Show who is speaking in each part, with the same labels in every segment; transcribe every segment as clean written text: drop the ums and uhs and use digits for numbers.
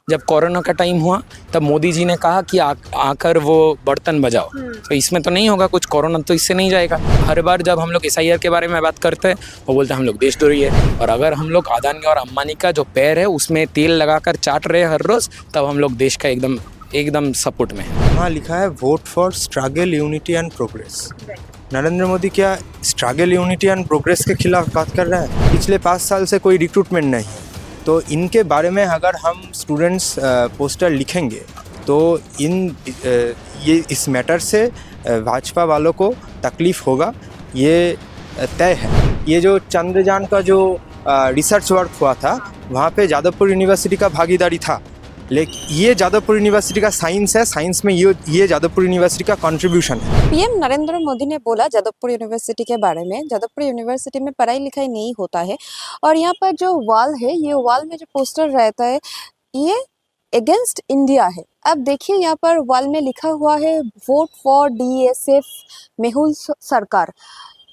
Speaker 1: जब कोरोना का टाइम हुआ तब मोदी जी ने कहा कि आकर वो बर्तन बजाओ, तो इसमें तो नहीं होगा कुछ, कोरोना तो इससे नहीं जाएगा। हर बार जब हम लोग एसआईआर के बारे में बात करते हैं वो बोलते हैं हम लोग देशद्रोही है, और अगर हम लोग अदानी और अंबानी का जो पैर है उसमें तेल लगाकर चाट रहे हैं हर रोज, तब हम लोग देश का एकदम एकदम सपोर्ट में है।
Speaker 2: वहाँ लिखा है vote for struggle unity and progress. Narendra Modi क्या स्ट्रगल यूनिटी एंड प्रोग्रेस के खिलाफ बात कर रहा है? पिछले 5 साल से कोई रिक्रूटमेंट नहीं है, तो इनके बारे में अगर हम स्टूडेंट्स पोस्टर लिखेंगे तो ये इस मैटर से भाजपा वालों को तकलीफ होगा, ये तय है। ये जो चंद्रयान का जो रिसर्च वर्क हुआ था वहाँ पे जादवपुर यूनिवर्सिटी का भागीदारी था, लेकिन ये जादवपुर यूनिवर्सिटी का साइंस है, साइंस में ये जादवपुर यूनिवर्सिटी का कंट्रीब्यूशन है।
Speaker 3: पीएम नरेंद्र मोदी ने बोला जादवपुर यूनिवर्सिटी के बारे में, जादवपुर यूनिवर्सिटी में पढ़ाई लिखाई नहीं होता है, और यहाँ पर जो वॉल है, ये वॉल में जो पोस्टर रहता है ये अगेंस्ट इंडिया है। अब देखिए यहाँ पर वॉल में लिखा हुआ है वोट फॉर डीएसएफ मेहुल सरकार।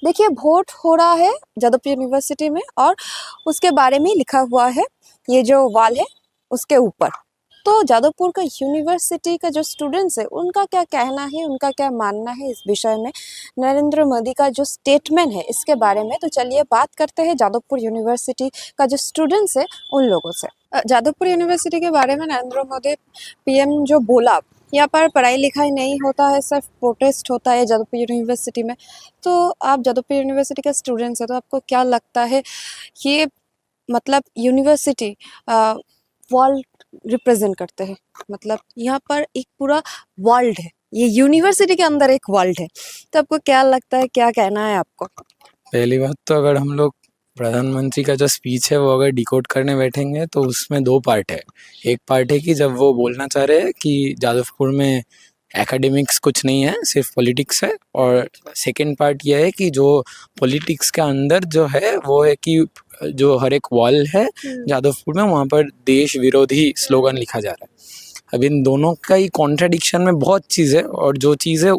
Speaker 3: देखिए वोट हो रहा है जादवपुर यूनिवर्सिटी में और उसके बारे में लिखा हुआ है ये जो वॉल है उसके ऊपर। तो जादवपुर का यूनिवर्सिटी का जो स्टूडेंट्स है उनका क्या कहना है, उनका क्या मानना है इस विषय में, नरेंद्र मोदी का जो स्टेटमेंट है इसके बारे में। तो चलिए बात करते हैं जादवपुर यूनिवर्सिटी का जो स्टूडेंट्स है उन लोगों से। जादवपुर यूनिवर्सिटी के बारे में नरेंद्र मोदी पीएम जो बोला, यहाँ पर पढ़ाई लिखाई नहीं होता है, सिर्फ प्रोटेस्ट होता है जादवपुर यूनिवर्सिटी में। तो आप जादवपुर यूनिवर्सिटी के स्टूडेंट्स हैं, तो आपको क्या लगता है ये मतलब यूनिवर्सिटी वर्ल्ड रिप्रेजेंट करते हैं? मतलब यहाँ पर एक पूरा वर्ल्ड है, ये यूनिवर्सिटी के अंदर एक वर्ल्ड है। तो आपको क्या लगता है, क्या कहना है आपको?
Speaker 1: पहली बात तो अगर हम लोग प्रधानमंत्री का जो स्पीच है वो अगर डिकोड करने बैठेंगे तो उसमें 2 पार्ट है। एक पार्ट है कि जब वो बोलना चाह रहे हैं कि जादवपुर में एकेडमिक्स कुछ नहीं है, सिर्फ पॉलिटिक्स है, और सेकंड पार्ट ये है कि जो पॉलिटिक्स के अंदर जो है वो है कि जो हर एक वॉल है जादवपुर में वहाँ पर देश विरोधी स्लोगन लिखा जा रहा है। अब इन दोनों का ही कॉन्ट्राडिक्शन में बहुत चीज़ है, और जो चीज़ है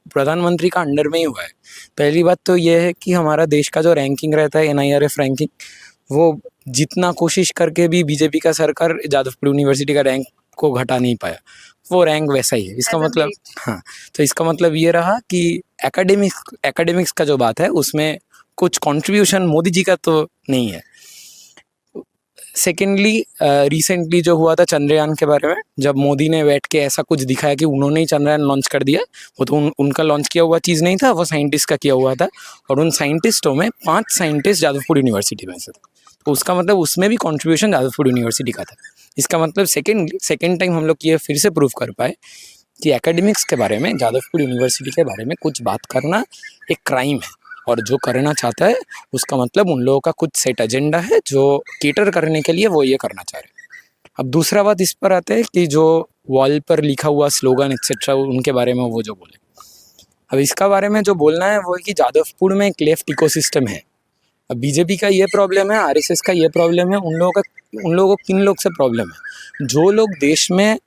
Speaker 1: प्रधानमंत्री का अंडर में ही हुआ है। पहली बात तो ये है कि हमारा देश का जो रैंकिंग रहता है NIRF रैंकिंग, वो जितना कोशिश करके भी बीजेपी का सरकार जादवपुर यूनिवर्सिटी का रैंक को घटा नहीं पाया, वो रैंक वैसा ही है। इसका मतलब हाँ, तो इसका मतलब ये रहा कि एकेडमिक्स का जो बात है उसमें कुछ कंट्रीब्यूशन मोदी जी का तो नहीं है। सेकेंडली रिसेंटली जो हुआ था चंद्रयान के बारे में, जब मोदी ने बैठ के ऐसा कुछ दिखाया कि उन्होंने ही चंद्रयान लॉन्च कर दिया, वो तो उनका लॉन्च किया हुआ चीज़ नहीं था, वो साइंटिस्ट का किया हुआ था, और उन साइंटिस्टों में 5 साइंटिस्ट जादवपुर यूनिवर्सिटी में से थे। तो उसका मतलब उसमें भी कंट्रीब्यूशन जादवपुर यूनिवर्सिटी का था। इसका मतलब सेकेंड टाइम हम लोग ये फिर से प्रूव कर पाए कि एकेडमिक्स के बारे में, जादवपुर यूनिवर्सिटी के बारे में कुछ बात करना एक क्राइम है, और जो करना चाहता है उसका मतलब उन लोगों का कुछ सेट एजेंडा है जो केटर करने के लिए वो ये करना चाह रहे हैं। अब दूसरा बात इस पर आते हैं कि जो वॉल पर लिखा हुआ स्लोगन एक्सेट्रा उनके बारे में वो जो बोले, अब इसका बारे में जो बोलना है वो है कि जादवपुर में एक लेफ्ट इकोसिस्टम है। अब बीजेपी का ये प्रॉब्लम है, RSS का ये प्रॉब्लम है, उन लोगों को किन लोग से प्रॉब्लम है? जो लोग देश में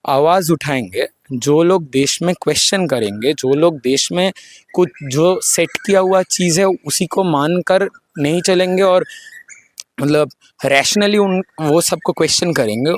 Speaker 1: आवाज़ उठाएंगे, जो लोग देश में क्वेश्चन करेंगे, जो लोग देश में कुछ जो सेट किया हुआ चीज़ है उसी को मानकर नहीं चलेंगे और मतलब रैशनली वो सबको क्वेश्चन करेंगे,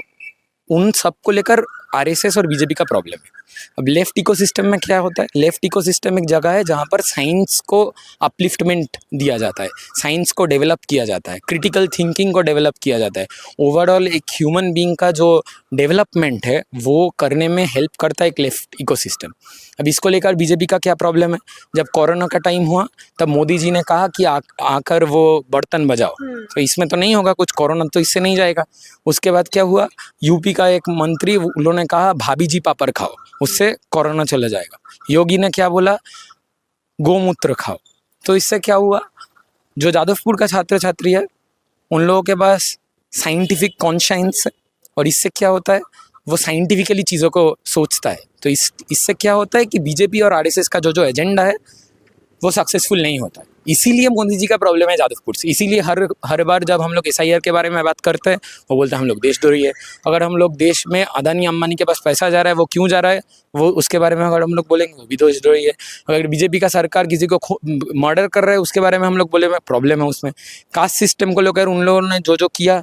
Speaker 1: उन सबको लेकर RSS और बीजेपी का प्रॉब्लम है। अब लेफ्ट इकोसिस्टम में क्या होता है? लेफ्ट इकोसिस्टम एक जगह है जहाँ पर साइंस को अपलिफ्टमेंट दिया जाता है, साइंस को डेवलप किया जाता है, क्रिटिकल थिंकिंग को डेवलप किया जाता है, ओवरऑल एक ह्यूमन बीइंग का जो डेवलपमेंट है वो करने में हेल्प करता है एक लेफ्ट इकोसिस्टम। अब इसको लेकर बीजेपी का क्या प्रॉब्लम है? जब कोरोना का टाइम हुआ तब मोदी जी ने कहा कि आकर वो बर्तन बजाओ, तो इसमें तो नहीं होगा कुछ, कोरोना तो इससे नहीं जाएगा। उसके बाद क्या हुआ? यूपी का एक मंत्री, उन्होंने कहा भाभी जी पापड़ खाओ, उससे कोरोना चला जाएगा। योगी ने क्या बोला? गोमूत्र खाओ। तो इससे क्या हुआ? जो जादवपुर का छात्र छात्री है उन लोगों के पास साइंटिफिक कॉन्शियंस है, और इससे क्या होता है? वो साइंटिफिकली चीज़ों को सोचता है। तो इससे क्या होता है कि बीजेपी और RSS का जो एजेंडा है वो सक्सेसफुल नहीं होता है। इसीलिए मोदी जी का प्रॉब्लम है जादवपुर से। इसीलिए हर बार जब हम लोग SIR के बारे में बात करते हैं वो बोलते हैं हम लोग देशद्रोही है। अगर हम लोग देश में अदानी अंबानी के पास पैसा जा रहा है, वो क्यों जा रहा है, वो उसके बारे में अगर हम लोग बोलेंगे वो भी देशद्रोही है। अगर बीजेपी का सरकार किसी को मर्डर कर रहा है उसके बारे में हम लोग बोले प्रॉब्लम है उसमें। कास्ट सिस्टम को लेकर उन लोगों ने जो किया,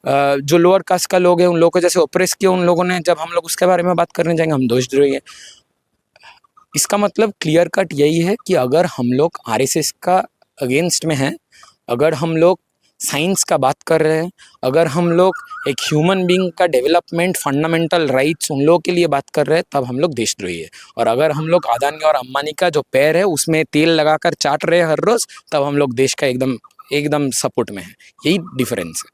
Speaker 1: जो लोअर कास्ट का लोग हैं उन लोगों को जैसे ओप्रेस किया उन लोगों ने, जब हम लोग उसके बारे में बात करने जाएंगे हम देशद्रोही हैं। इसका मतलब क्लियर कट यही है कि अगर हम लोग आरएसएस का अगेंस्ट में हैं, अगर हम लोग साइंस का बात कर रहे हैं, अगर हम लोग एक ह्यूमन बीइंग का डेवलपमेंट फंडामेंटल राइट्स उन लोगों के लिए बात कर रहे हैं, तब हम लोग देशद्रोही है। और अगर हम लोग अदानी और अंबानी का जो पैर है उसमें तेल लगाकर चाट रहे हैं हर रोज, तब हम लोग देश का एकदम एकदम सपोर्ट में है। यही डिफरेंस है।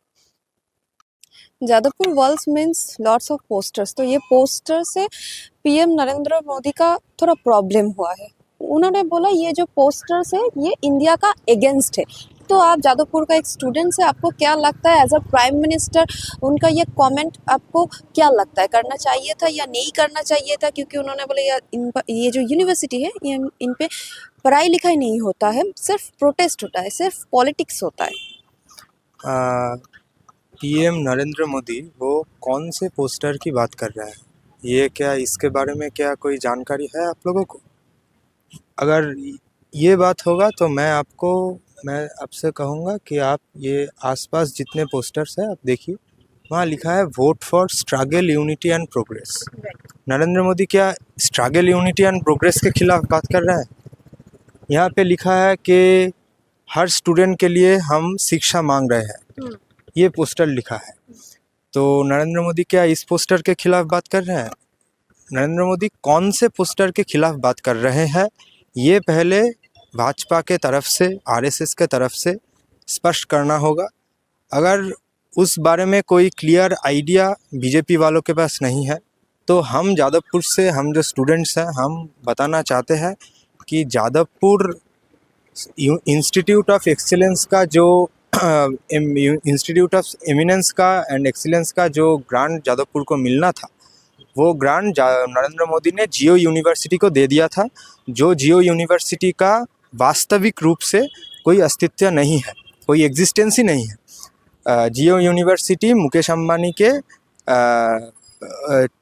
Speaker 3: Jadavpur walls means lots of posters, तो ये पोस्टर से पीएम नरेंद्र मोदी का थोड़ा प्रॉब्लम हुआ है। उन्होंने बोला ये जो पोस्टर्स है ये इंडिया का अगेंस्ट है। तो आप जादवपुर का एक स्टूडेंट से आपको क्या लगता है एज अ प्राइम मिनिस्टर, उनका ये कमेंट आपको क्या लगता है, करना चाहिए था या नहीं करना चाहिए था? क्योंकि उन्होंने बोला ये जो यूनिवर्सिटी है ये इन पे पढ़ाई लिखाई नहीं होता है, सिर्फ प्रोटेस्ट होता है, सिर्फ पॉलिटिक्स होता है।
Speaker 2: पीएम नरेंद्र मोदी वो कौन से पोस्टर की बात कर रहा है, ये क्या इसके बारे में क्या कोई जानकारी है आप लोगों को? अगर ये बात होगा तो मैं आपसे कहूँगा कि आप ये आसपास जितने पोस्टर्स हैं आप देखिए, वहाँ लिखा है vote for struggle unity and progress. Narendra Modi क्या स्ट्रगल यूनिटी एंड प्रोग्रेस के खिलाफ बात कर रहा है? यहाँ पे लिखा है कि हर स्टूडेंट के लिए हम शिक्षा मांग रहे हैं, ये पोस्टर लिखा है। तो नरेंद्र मोदी क्या इस पोस्टर के खिलाफ बात कर रहे हैं? नरेंद्र मोदी कौन से पोस्टर के खिलाफ बात कर रहे हैं, ये पहले भाजपा के तरफ से, आरएसएस के तरफ से स्पष्ट करना होगा। अगर उस बारे में कोई क्लियर आइडिया बीजेपी वालों के पास नहीं है, तो हम जादवपुर से, हम जो स्टूडेंट्स हैं, हम बताना चाहते हैं कि जादवपुर इंस्टीट्यूट ऑफ एक्सीलेंस का जो इंस्टीट्यूट ऑफ एमिनेंस का एंड एक्सीलेंस का जो ग्रांट जादवपुर को मिलना था, वो ग्रांट नरेंद्र मोदी ने जियो यूनिवर्सिटी को दे दिया था, जो जियो यूनिवर्सिटी का वास्तविक रूप से कोई अस्तित्व नहीं है, कोई एग्जिस्टेंस ही नहीं है। जियो यूनिवर्सिटी मुकेश अंबानी के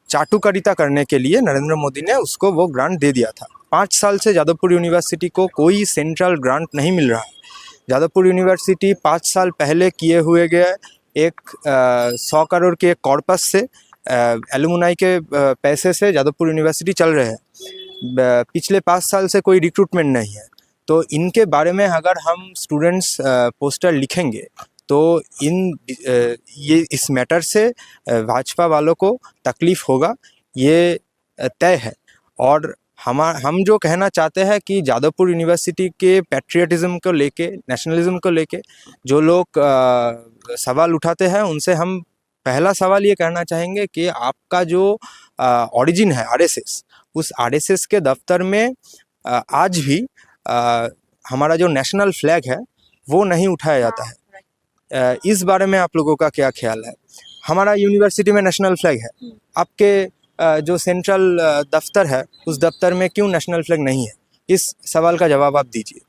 Speaker 2: चाटुकारिता करने के लिए नरेंद्र मोदी ने उसको वो ग्रांट दे दिया था। 5 साल से जादवपुर यूनिवर्सिटी को कोई सेंट्रल ग्रांट नहीं मिल रहा है। जादवपुर यूनिवर्सिटी 5 साल पहले किए हुए गए एक 100 करोड़ के कॉर्पस से, एलुमनाई के पैसे से जादवपुर यूनिवर्सिटी चल रहे हैं। पिछले 5 साल से कोई रिक्रूटमेंट नहीं है। तो इनके बारे में अगर हम स्टूडेंट्स पोस्टर लिखेंगे तो ये इस मैटर से भाजपा वालों को तकलीफ़ होगा, ये तय है। और हम जो कहना चाहते हैं कि जादवपुर यूनिवर्सिटी के पैट्रियटिज़म को लेके, नेशनलिज्म को लेके जो लोग सवाल उठाते हैं, उनसे हम पहला सवाल ये कहना चाहेंगे कि आपका जो ओरिजिन है आरएसएस, उस आरएसएस के दफ्तर में आज भी हमारा जो नेशनल फ्लैग है वो नहीं उठाया जाता है। इस बारे में आप लोगों का क्या ख्याल है? हमारा यूनिवर्सिटी में नेशनल फ्लैग है, आपके जो सेंट्रल दफ्तर है उस दफ्तर में क्यों नेशनल फ्लैग नहीं है? इस सवाल का जवाब आप दीजिए।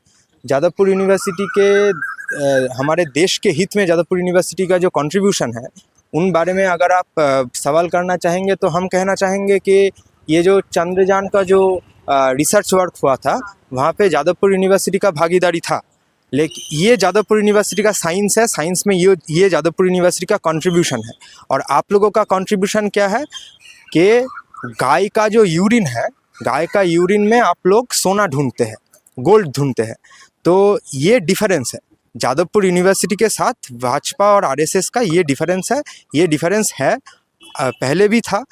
Speaker 2: जादवपुर यूनिवर्सिटी के हमारे देश के हित में जादवपुर यूनिवर्सिटी का जो कंट्रीब्यूशन है, उन बारे में अगर आप सवाल करना चाहेंगे तो हम कहना चाहेंगे कि ये जो चंद्रयान का जो रिसर्च वर्क हुआ था, वहाँ पे जादवपुर यूनिवर्सिटी का भागीदारी था। लेकिन ये जादवपुर यूनिवर्सिटी का साइंस है, साइंस में ये जादवपुर यूनिवर्सिटी का कंट्रीब्यूशन है। और आप लोगों का कंट्रीब्यूशन क्या है कि गाय का जो यूरिन है, गाय का यूरिन में आप लोग सोना ढूंढते हैं, गोल्ड ढूंढते हैं। तो ये डिफरेंस है जादवपुर यूनिवर्सिटी के साथ भाजपा और आरएसएस का, ये डिफरेंस है। ये डिफरेंस है, पहले भी था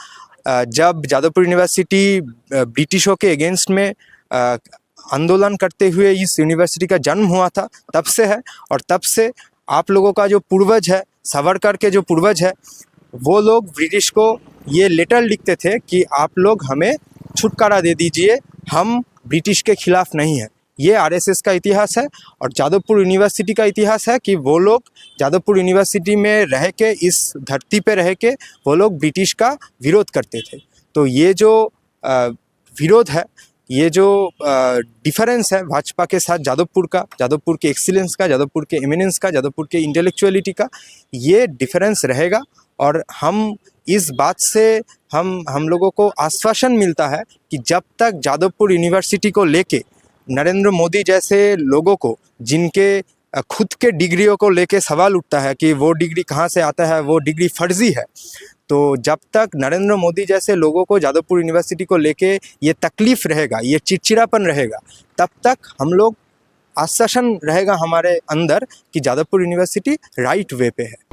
Speaker 2: जब जादवपुर यूनिवर्सिटी ब्रिटिशों के अगेंस्ट में आंदोलन करते हुए इस यूनिवर्सिटी का जन्म हुआ था, तब से है। और तब से आप लोगों का जो पूर्वज है, सावरकर के जो पूर्वज है, वो लोग ब्रिटिश को ये लेटर लिखते थे कि आप लोग हमें छुटकारा दे दीजिए, हम ब्रिटिश के खिलाफ नहीं हैं। ये आरएसएस का इतिहास है। और जादवपुर यूनिवर्सिटी का इतिहास है कि वो लोग जादवपुर यूनिवर्सिटी में रह के, इस धरती पे रह के वो लोग ब्रिटिश का विरोध करते थे। तो ये जो विरोध है, ये जो डिफरेंस है भाजपा के साथ जादवपुर का, जादवपुर के एक्सीलेंस का, जादवपुर के एमिनेंस का, जादवपुर के इंटेलेक्चुअलिटी का, ये डिफरेंस रहेगा। और हम इस बात से हम लोगों को आश्वासन मिलता है कि जब तक जादवपुर यूनिवर्सिटी को लेके नरेंद्र मोदी जैसे लोगों को, जिनके खुद के डिग्रियों को लेके सवाल उठता है कि वो डिग्री कहाँ से आता है, वो डिग्री फर्जी है। तो जब तक नरेंद्र मोदी जैसे लोगों को जादवपुर यूनिवर्सिटी को लेके ये तकलीफ़ रहेगा, ये चिड़चिड़ापन रहेगा, तब तक हम लोग आश्वासन रहेगा हमारे अंदर कि जादवपुर यूनिवर्सिटी राइट वे पे है।